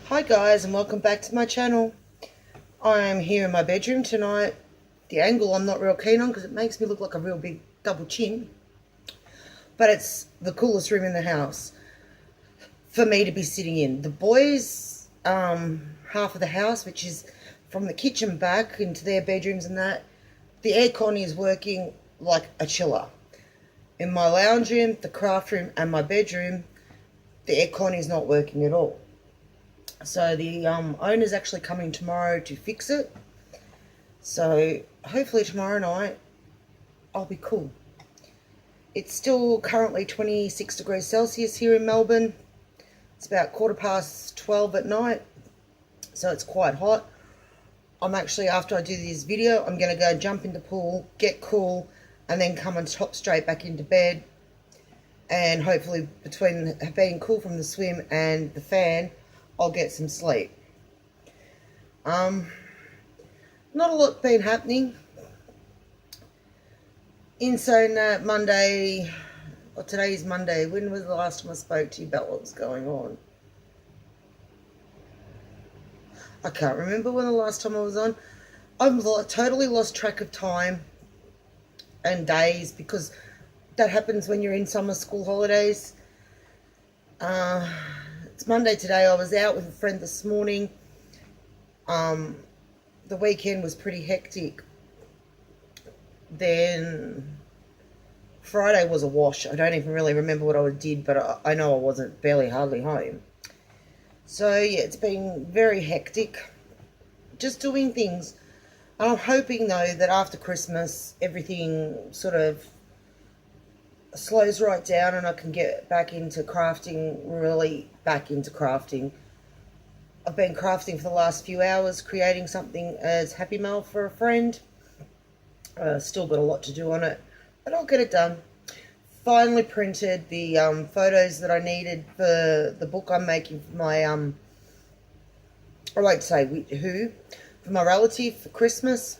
Hi guys, and welcome back to my channel. I'm here in my bedroom tonight. The angle I'm not real keen on because it makes me look like a real big double chin, but it's the coolest room in the house for me to be sitting in. The boys half of the house, which is from the kitchen back into their bedrooms and that, the aircon is working like a chiller. In my lounge room, the craft room and my bedroom, the aircon is not working at all. So the owner's actually coming tomorrow to fix it. So hopefully tomorrow night I'll be cool. It's still currently 26 degrees Celsius here in Melbourne. It's about 12:15 at night, so it's quite hot. I'm actually, after I do this video, I'm going to go jump in the pool, get cool, and then come and hop straight back into bed. And hopefully between being cool from the swim and the fan, I'll get some sleep. Not a lot been happening. In saying that, Monday, or today is Monday. When was the last time I spoke to you about what was going on? I can't remember when the last time I was on. I've totally lost track of time and days because that happens when you're in summer school holidays. It's Monday today. I was out with a friend this morning. The weekend was pretty hectic. Then Friday was a wash. I don't even really remember what I did, but I know I wasn't hardly home. So yeah, it's been very hectic. Just doing things. And I'm hoping though that after Christmas everything sort of slows right down and I can get back into crafting, really back into crafting. I've been crafting for the last few hours, creating something as Happy Mail for a friend. Still got a lot to do on it, but I'll get it done. Finally printed the photos that I needed for the book I'm making for my, I like to say who, for my relative for Christmas.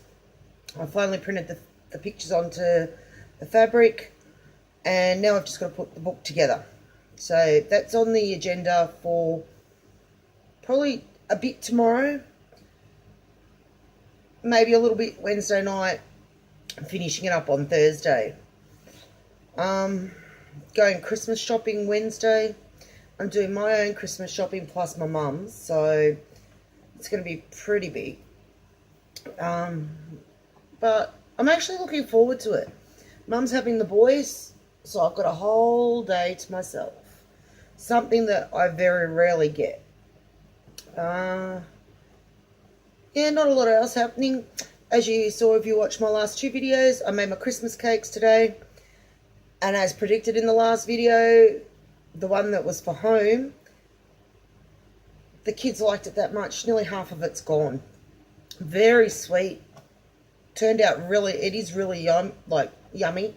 I finally printed the pictures onto the fabric. And now I've just got to put the book together. So that's on the agenda for probably a bit tomorrow. Maybe a little bit Wednesday night. I'm finishing it up on Thursday. Going Christmas shopping Wednesday. I'm doing my own Christmas shopping plus my mum's. So it's going to be pretty big. But I'm actually looking forward to it. Mum's having the boys. So I've got a whole day to myself. Something that I very rarely get. Yeah, not a lot else happening. As you saw if you watched my last two videos, I made my Christmas cakes today. And as predicted in the last video, the one that was for home, the kids liked it that much. Nearly half of it's gone. Very sweet. Turned out it is really yummy.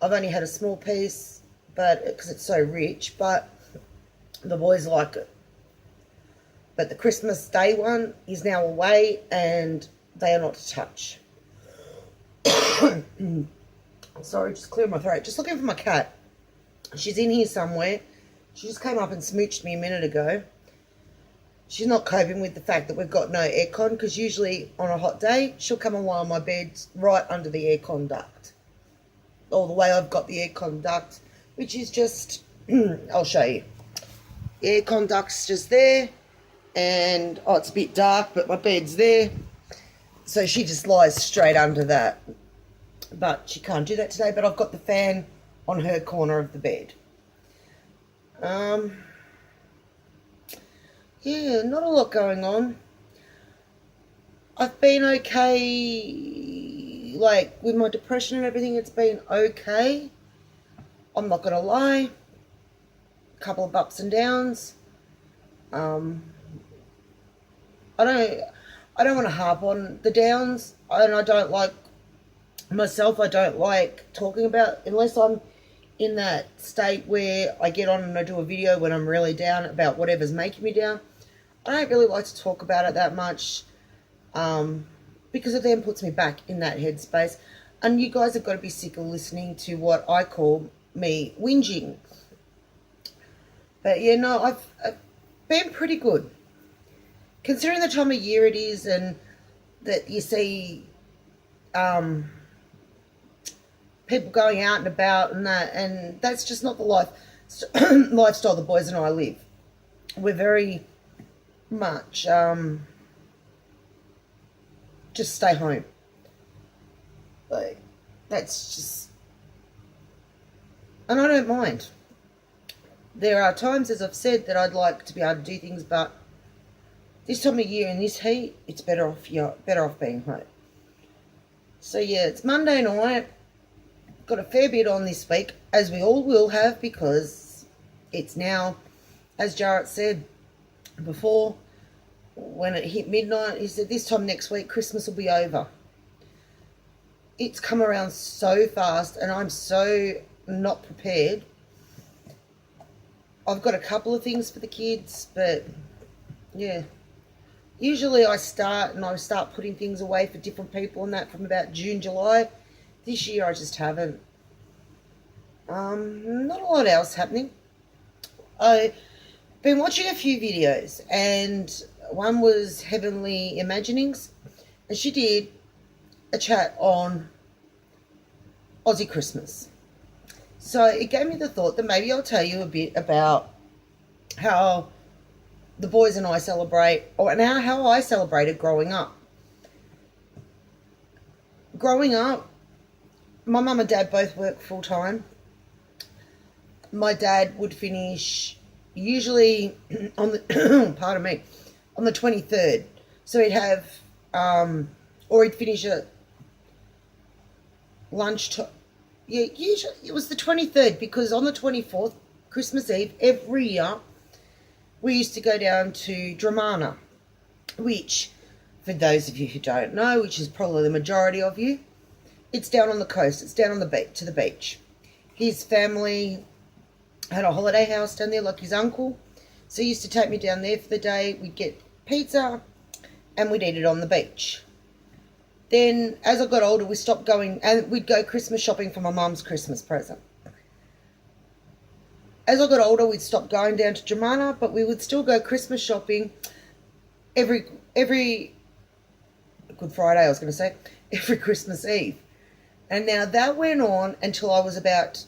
I've only had a small piece, but because it's so rich, but the boys like it. But the Christmas Day one is now away, and they are not to touch. Sorry, just clearing my throat. Just looking for my cat. She's in here somewhere. She just came up and smooched me a minute ago. She's not coping with the fact that we've got no aircon, because usually on a hot day, she'll come and lie on my bed right under the aircon duct. All the way I've got the aircon duct, which is just, I'll show you. The aircon duct's just there, and, oh, it's a bit dark, but my bed's there. So she just lies straight under that. But she can't do that today, but I've got the fan on her corner of the bed. Yeah, not a lot going on. I've been okay, like with my depression and everything, it's been okay. I'm not going to lie. A couple of ups and downs. I don't want to harp on the downs, and I don't like myself. I don't like talking about, unless I'm in that state where I get on and I do a video when I'm really down about whatever's making me down. I don't really like to talk about it that much, because it then puts me back in that headspace. And you guys have got to be sick of listening to what I call me whinging. But yeah, no, been pretty good. Considering the time of year it is, and that you see people going out and about and that's just not the lifestyle the boys and I live. We're very much just stay home. Like, that's just, and I don't mind. There are times, as I've said, that I'd like to be able to do things, but this time of year in this heat, it's better off being home. So yeah, it's Monday night. Got a fair bit on this week, as we all will have, because it's now, as Jarrett said before, when it hit midnight, he said this time next week Christmas will be over. It's come around so fast, and I'm so not prepared. I've got a couple of things for the kids, but yeah. Usually I start putting things away for different people and that from about June, July. This year I just haven't. Not a lot else happening. I've been watching a few videos, and one was Heavenly Imaginings, and she did a chat on Aussie Christmas. So it gave me the thought that maybe I'll tell you a bit about how the boys and I celebrate, or now how I celebrated growing up. Growing up, my mum and dad both work full time. My dad would finish usually on the pardon me, on the 23rd. So he'd have or he'd finish at lunchtime. Yeah, usually it was the 23rd, because on the 24th, Christmas Eve, every year, we used to go down to Dramana, which, for those of you who don't know, which is probably the majority of you, it's down on the coast. It's down on the beach, to the beach. His family had a holiday house down there, like his uncle. So he used to take me down there for the day. We'd get pizza and we'd eat it on the beach. Then, as I got older, we stopped going, and we'd go Christmas shopping for my mum's Christmas present. As I got older, we'd stop going down to Dramana, but we would still go Christmas shopping every Good Friday, I was going to say, every Christmas Eve. And now that went on until I was about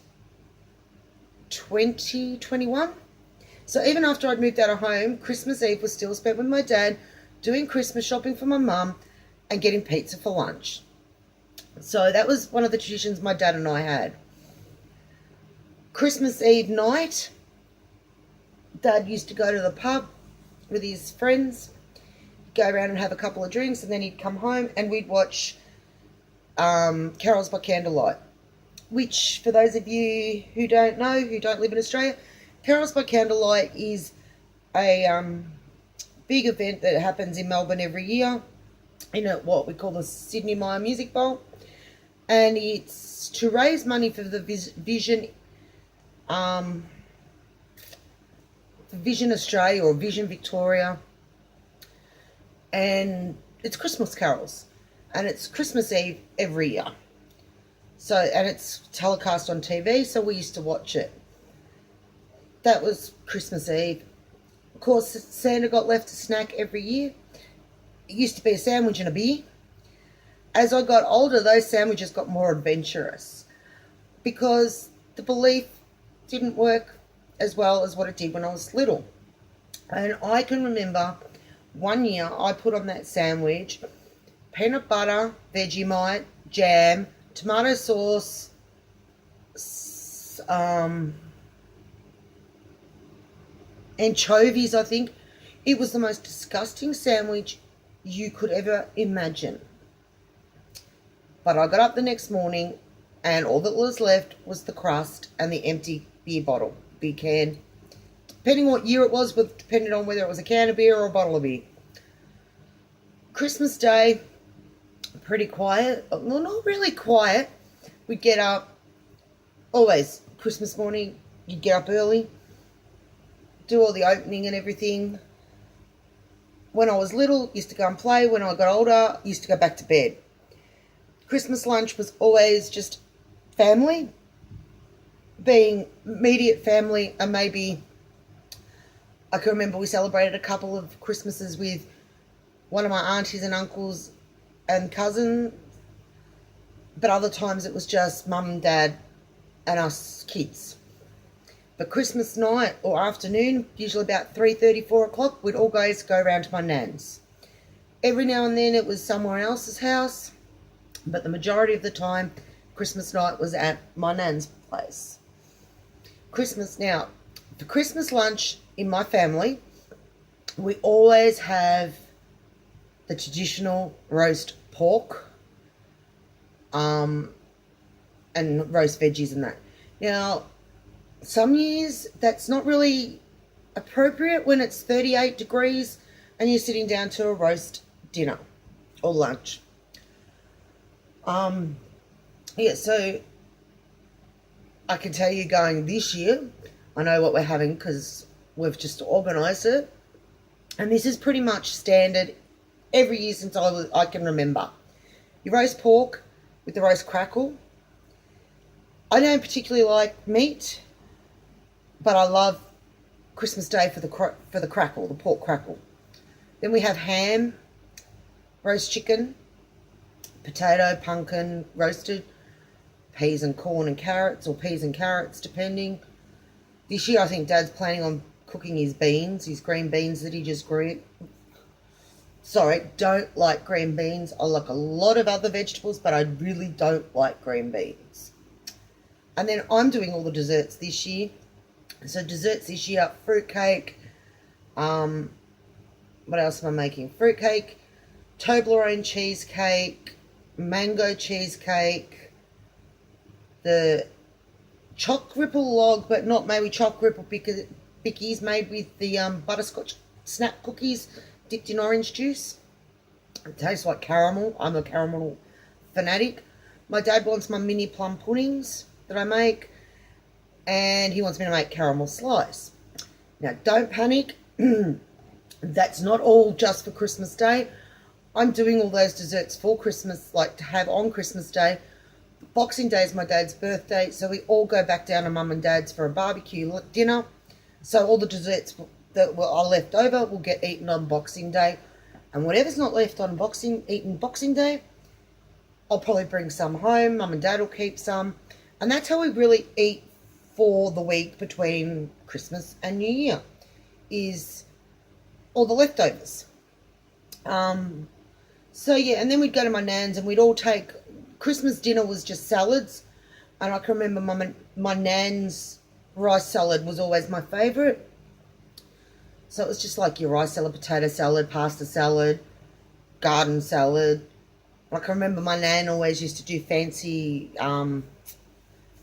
20, 21. So even after I'd moved out of home, Christmas Eve was still spent with my dad, doing Christmas shopping for my mum, and getting pizza for lunch. So that was one of the traditions my dad and I had. Christmas Eve night, Dad used to go to the pub with his friends, go around and have a couple of drinks, and then he'd come home and we'd watch Carols by Candlelight, which, for those of you who don't know, who don't live in Australia, Carols by Candlelight is a big event that happens in Melbourne every year in what we call the Sydney Mire Music Bowl, and it's to raise money for the Vision Australia or Vision Victoria, and it's Christmas carols, and it's Christmas Eve every year. So, and it's telecast on TV, so we used to watch it. That was Christmas Eve. Of course, Santa got left a snack every year. It used to be a sandwich and a beer. As I got older, those sandwiches got more adventurous, because the belief didn't work as well as what it did when I was little. And I can remember one year I put on that sandwich peanut butter, Vegemite, jam, tomato sauce, anchovies, I think. It was the most disgusting sandwich you could ever imagine. But I got up the next morning and all that was left was the crust and the empty beer bottle, beer can. Depending what year it was, depending on whether it was a can of beer or a bottle of beer. Christmas Day, pretty quiet. Well, not really quiet. We'd get up, always Christmas morning, you'd get up early, do all the opening and everything. When I was little, used to go and play. When I got older, used to go back to bed. Christmas lunch was always just family, being immediate family and maybe I can remember we celebrated a couple of Christmases with one of my aunties and uncles and cousins, but other times it was just mum and dad and us kids. But Christmas night or afternoon, usually about 3:30, 4 o'clock, we'd all go around to my nan's. Every now and then it was somewhere else's house, but the majority of the time, Christmas night was at my nan's place. Now, for Christmas lunch in my family, we always have the traditional roast pork, and roast veggies and that. Now, some years that's not really appropriate when it's 38 degrees and you're sitting down to a roast dinner or lunch. So I can tell you going this year, I know what we're having because we've just organised it. And this is pretty much standard every year since I can remember. Your roast pork with the roast crackle. I don't particularly like meat, but I love Christmas Day for the crackle, the pork crackle. Then we have ham, roast chicken, potato, pumpkin, roasted, peas and corn and carrots, or peas and carrots, depending. This year I think Dad's planning on cooking his green beans that he just grew. Sorry, don't like green beans. I like a lot of other vegetables, but I really don't like green beans. And then I'm doing all the desserts this year. So desserts this year, fruitcake. What else am I making? Fruitcake, Toblerone cheesecake, mango cheesecake, the choc ripple log, but not maybe choc ripple because Bicky's made with the butterscotch snap cookies dipped in orange juice. It tastes like caramel. I'm a caramel fanatic. My dad wants my mini plum puddings that I make, and he wants me to make caramel slice. Now, don't panic. That's not all just for Christmas Day. I'm doing all those desserts for Christmas, like to have on Christmas Day. Boxing Day is my dad's birthday, so we all go back down to Mum and Dad's for a barbecue dinner. So all the desserts that are left over will get eaten on Boxing Day. And whatever's not left on Boxing Day, I'll probably bring some home. Mum and Dad will keep some. And that's how we really eat for the week between Christmas and New Year, is all the leftovers. So yeah, and then we'd go to my nan's and we'd all take, Christmas dinner was just salads. And I can remember my nan's rice salad was always my favourite. So it was just like your rice salad, potato salad, pasta salad, garden salad. I can remember my nan always used to do fancy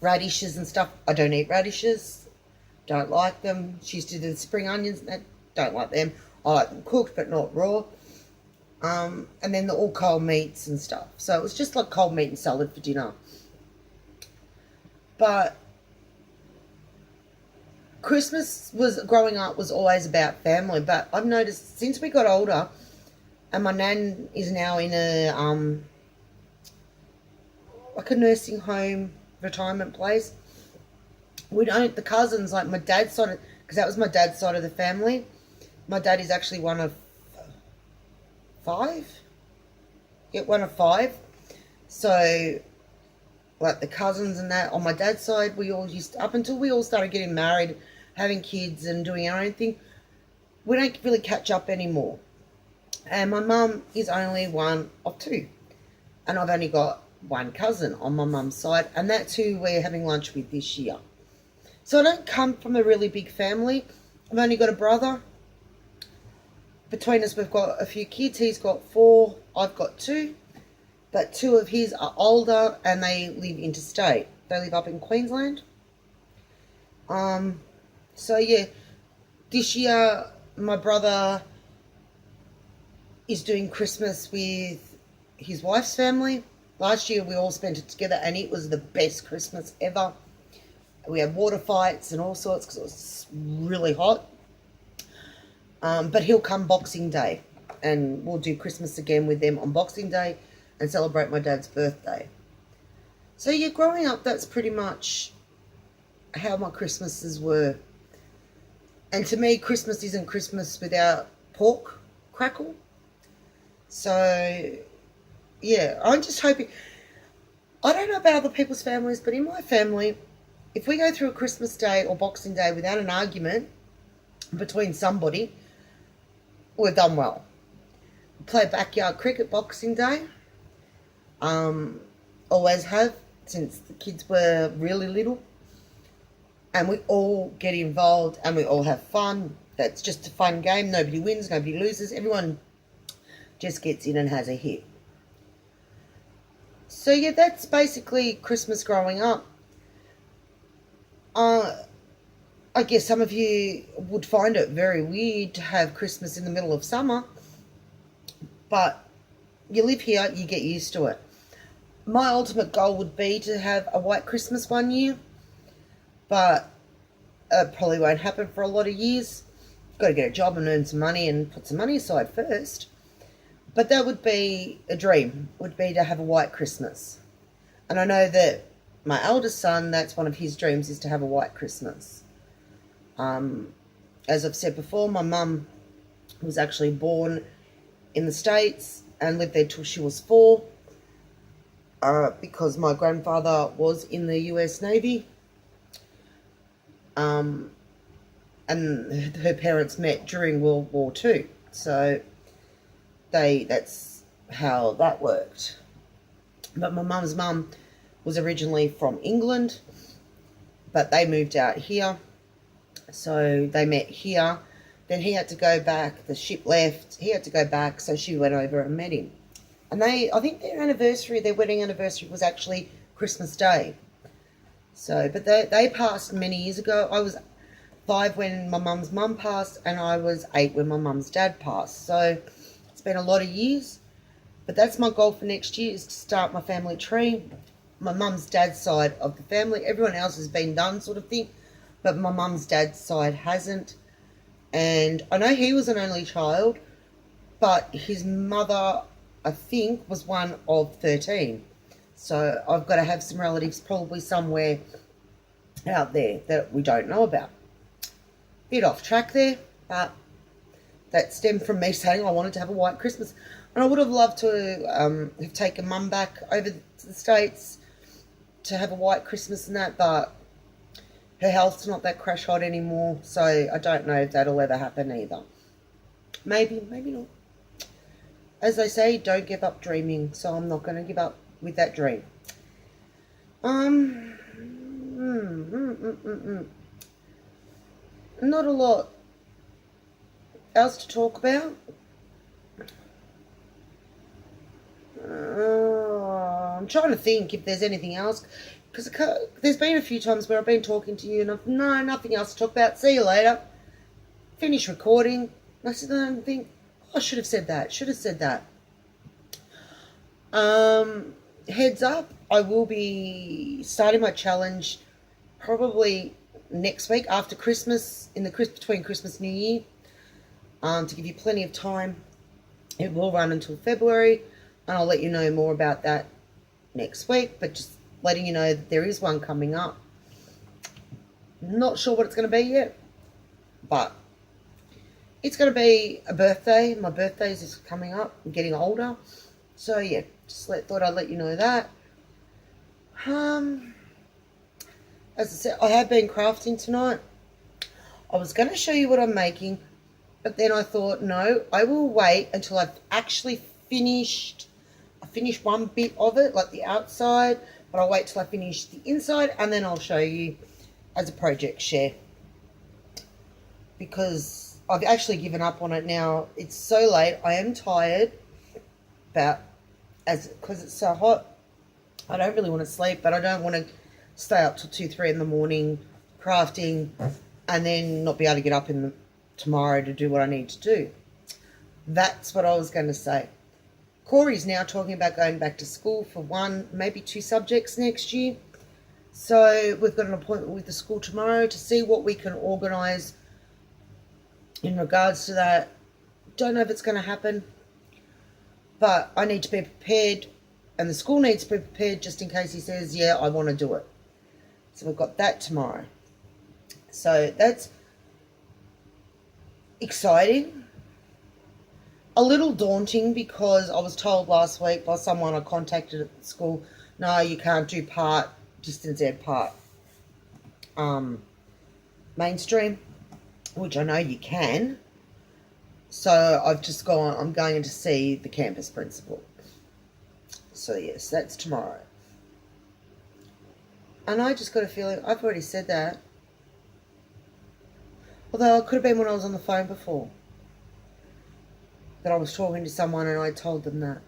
radishes and stuff. I don't eat radishes. Don't like them. She used to do the spring onions. Don't like them. I like them cooked but not raw. And then the all cold meats and stuff. So it was just like cold meat and salad for dinner. But Christmas growing up was always about family. But I've noticed since we got older, and my nan is now in a like a nursing home retirement place. The cousins, like my dad's side, because that was my dad's side of the family. My dad is actually one of 5. Yeah, one of 5. So, like the cousins and that, on my dad's side, we all used to, up until we all started getting married, having kids and doing our own thing, we don't really catch up anymore. And my mum is only one of 2. And I've only got one cousin on my mum's side, and that's who we're having lunch with this year. So I don't come from a really big family. I've only got a brother. Between us, we've got a few kids. He's got 4, I've got 2. But 2 of his are older and they live interstate. They live up in Queensland. So yeah, this year my brother is doing Christmas with his wife's family. Last year we all spent it together and it was the best Christmas ever. We had water fights and all sorts because it was really hot. But he'll come Boxing Day and we'll do Christmas again with them on Boxing Day and celebrate my dad's birthday. So yeah, growing up, that's pretty much how my Christmases were. And to me, Christmas isn't Christmas without pork crackle. So, yeah, I'm just hoping. I don't know about other people's families, but in my family, if we go through a Christmas Day or Boxing Day without an argument between somebody, we've done well. We play backyard cricket Boxing Day. Always have since the kids were really little. And we all get involved and we all have fun. That's just a fun game. Nobody wins, nobody loses. Everyone just gets in and has a hit. So yeah, that's basically Christmas growing up. I guess some of you would find it very weird to have Christmas in the middle of summer, but you live here, you get used to it. My ultimate goal would be to have a white Christmas one year, but it probably won't happen for a lot of years. Got to get a job and earn some money and put some money aside first. But that would be a dream, would be to have a white Christmas. And I know that my eldest son, that's one of his dreams, is to have a white Christmas. As I've said before, my mum was actually born in the States and lived there till she was 4, because my grandfather was in the US Navy. And her parents met during World War II. So that's how that worked. But my mum's mum was originally from England, but they moved out here. So they met here. Then he had to go back. The ship left. He had to go back, so she went over and met him. And I think their wedding anniversary was actually Christmas Day. So, but they passed many years ago. I was 5 when my mum's mum passed, and I was 8 when my mum's dad passed. So it's been a lot of years. But that's my goal for next year, is to start my family tree. My mum's dad's side of the family. Everyone else has been done, sort of thing. But my mum's dad's side hasn't. And I know he was an only child, but his mother, I think, was one of 13. So I've got to have some relatives probably somewhere out there that we don't know about. Bit off track there, but that stemmed from me saying I wanted to have a white Christmas. And I would have loved to have taken Mum back over to the States to have a white Christmas and that, but her health's not that crash hot anymore, so I don't know if that'll ever happen either. Maybe, maybe not. As they say, don't give up dreaming, so I'm not going to give up with that dream. Not a lot else to talk about. I'm trying to think if there's anything else, because there's been a few times where I've been talking to you and I've nothing else to talk about. See you later. Finish recording. I sit there and think, I should have said that. Heads up, I will be starting my challenge probably next week after Christmas, between Christmas and New Year, to give you plenty of time. It will run until February, and I'll let you know more about that next week, but just letting you know that there is one coming up. Not sure what it's going to be yet, but it's going to be a birthday. My birthday is coming up. I'm getting older. So, yeah, thought I'd let you know that. As I said, I have been crafting tonight. I was going to show you what I'm making, but then I thought, no, I will wait until I've actually finished. I finished one bit of it, like the outside, but I'll wait till I finish the inside, and then I'll show you as a project share. Because I've actually given up on it now. It's so late. I am tired, because it's so hot. I don't really want to sleep, but I don't want to stay up till 2, 3 in the morning crafting and then not be able to get up tomorrow to do what I need to do. That's what I was going to say. Corey's now talking about going back to school for 1, maybe 2 subjects next year. So we've got an appointment with the school tomorrow to see what we can organise in regards to that. Don't know if it's going to happen, but I need to be prepared, and the school needs to be prepared just in case he says, yeah, I want to do it. So we've got that tomorrow. So that's exciting, a little daunting, because I was told last week by someone I contacted at the school, no, you can't do part distance ed, part mainstream, which I know you can. So I've just gone, I'm going in to see the campus principal. So yes, that's tomorrow. And I just got a feeling, I've already said that. Although it could have been when I was on the phone before, that I was talking to someone and I told them that.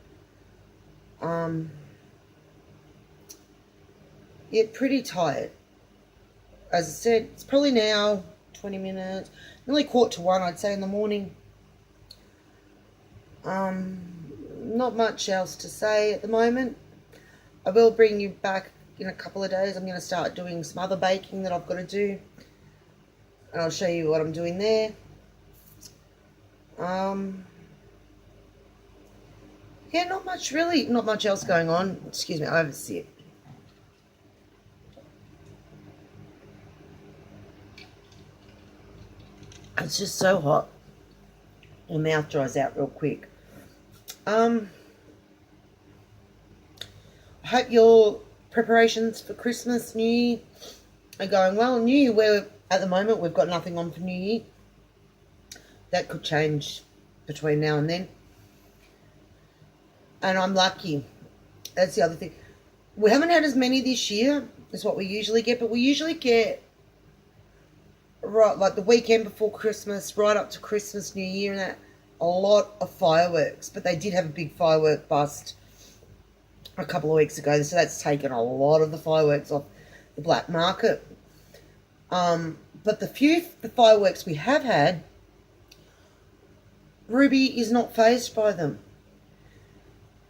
Yeah, pretty tired. As I said, it's probably now 20 minutes, nearly 1:45, I'd say, in the morning. Not much else to say at the moment. I will bring you back in a couple of days. I'm going to start doing some other baking that I've got to do, and I'll show you what I'm doing there. Yeah, not much else going on. Excuse me, I oversee. It's just so hot. My mouth dries out real quick. I hope your preparations for Christmas, New Year are going well. New Year, at the moment, we've got nothing on for New Year. That could change between now and then. And I'm lucky. That's the other thing. We haven't had as many this year as what we usually get, but we usually get, right, like the weekend before Christmas, right up to Christmas, New Year, and that, a lot of fireworks. But they did have a big firework bust a couple of weeks ago, so that's taken a lot of the fireworks off the black market. But the fireworks we have had, Ruby is not fazed by them,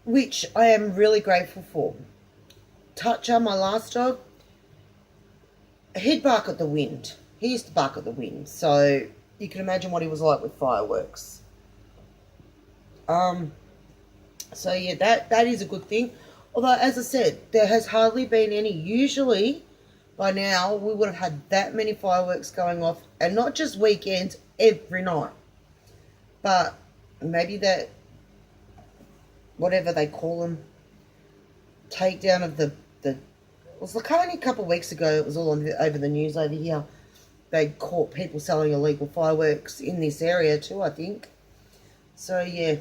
which I am really grateful for. Toucher, my last dog, he'd bark at the wind. He used to bark at the wind, so you can imagine what he was like with fireworks. So yeah, that is a good thing. Although, as I said, there has hardly been any. Usually, by now, we would have had that many fireworks going off, and not just weekends, every night. But maybe that, whatever they call them, takedown of the it was like only a couple of weeks ago, it was all over the news over here. They caught people selling illegal fireworks in this area too, I think. So yeah,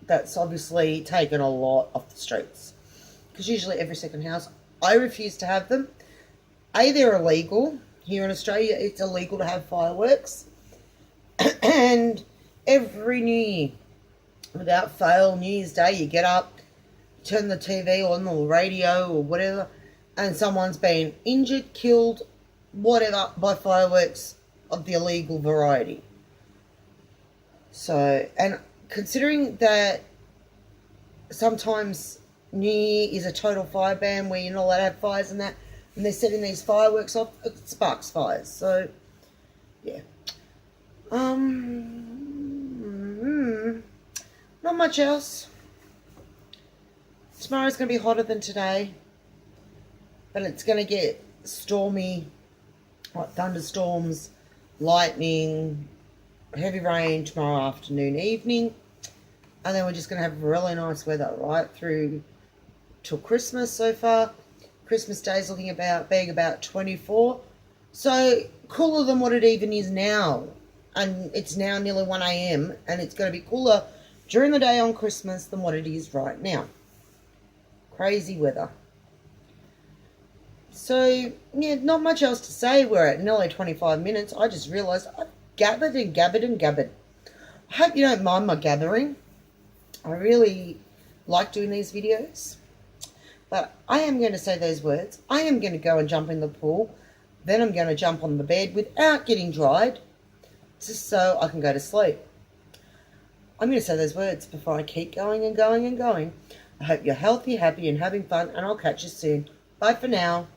that's obviously taken a lot off the streets. Because usually every second house, I refuse to have them. They're illegal. Here in Australia, it's illegal to have fireworks. And every New Year, without fail, New Year's Day, you get up, turn the TV on or radio or whatever, and someone's been injured, killed, whatever, by fireworks of the illegal variety. So, and considering that sometimes New Year is a total fire ban where you're not allowed to have fires and that, and they're setting these fireworks off, it sparks fires. So, yeah. Not much else. Tomorrow's going to be hotter than today, but it's going to get stormy, like thunderstorms, lightning, heavy rain tomorrow afternoon, evening, and then we're just going to have really nice weather right through till Christmas so far. Christmas Day's looking being about 24, so cooler than what it even is now, and it's now nearly 1 a.m, and it's going to be cooler during the day on Christmas than what it is right now. Crazy weather. So, yeah, not much else to say. We're at nearly 25 minutes. I just realised I've gabbered and gabbered and gabbered. I hope you don't mind my gabbering. I really like doing these videos. But I am going to say those words. I am going to go and jump in the pool. Then I'm going to jump on the bed without getting dried, just so I can go to sleep. I'm going to say those words before I keep going and going and going. I hope you're healthy, happy, and having fun, and I'll catch you soon. Bye for now.